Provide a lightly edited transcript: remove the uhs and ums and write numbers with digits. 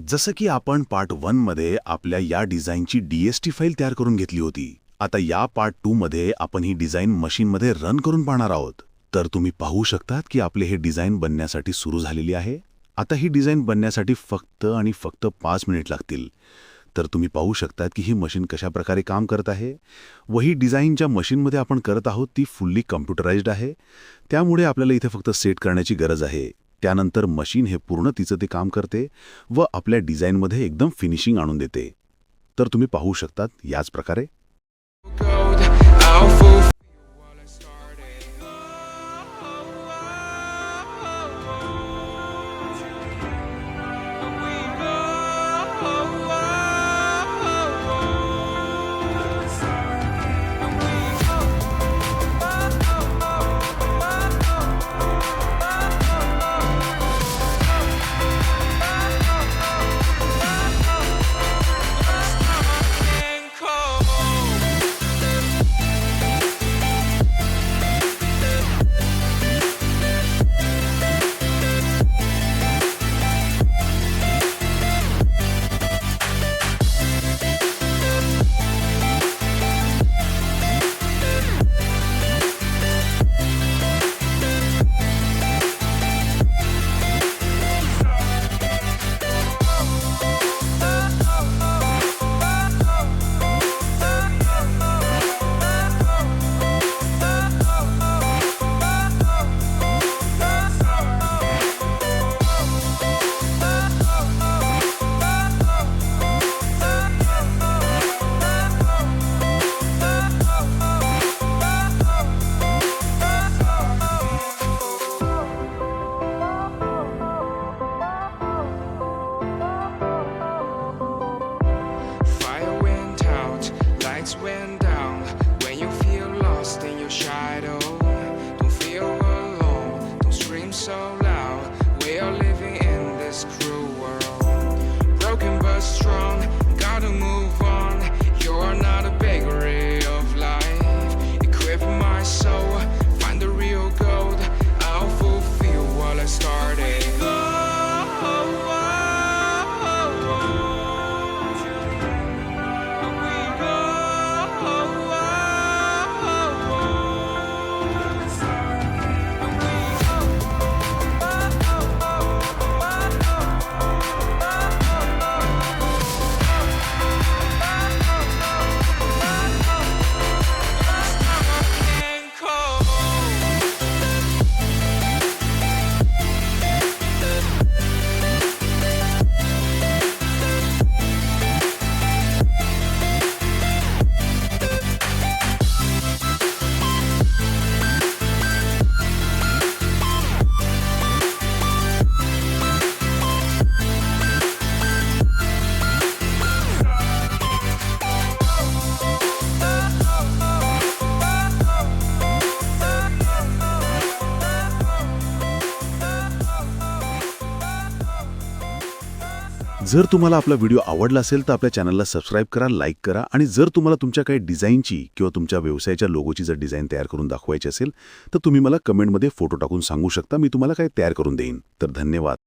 जसं की आपण पार्ट 1 मध्ये आपल्या या डिझाईनची DST फाईल तयार करून घेतली होती. आता या पार्ट 2 मध्ये आपण ही डिझाईन मशीनमध्ये रन करून पाहणार आहोत. तर तुम्ही पाहू शकतात की आपले हे डिझाईन बनण्यासाठी सुरू झालेली आहे. आता ही डिझाईन बनण्यासाठी फक्त आणि फक्त 5 मिनिट लागतील. तर तुम्ही पाहू शकतात की ही मशीन कशा प्रकारे काम करत आहे. वही डिझाईन ज्या मशीनमध्ये आपण करत आहोत ती फुल्ली कम्प्युटराइज्ड आहे. त्यामुळे आपल्याला इथे फक्त सेट करण्याची गरज आहे. त्यानंतर मशीन हे पूर्ण तिचं ते काम करते व आपल्या डिझाईनमध्ये एकदम फिनिशिंग आणून देते. तर तुम्ही पाहू शकतात याच प्रकारे. Fire went out, lights went down. When you feel lost in your shadow, don't feel alone, don't scream so loud. We are living in this cruel world, broken but strong, gotta move on. You're not a bakery of life. Equip my soul, find the real gold. I'll fulfill what I started. जर तुम्हाला आपला video आवडला असेल तर आपल्या चॅनलला subscribe करा, like करा आणि जर तुम्हाला तुमच्या काही डिझाईनची किंवा तुमच्या व्यवसायाच्या लोगोची जर डिझाईन तयार करून दाखवायची असेल तर तुम्ही मला कमेंटमध्ये फोटो टाकून सांगू शकता. मी तुम्हाला काय तयार करून देईन. तर धन्यवाद.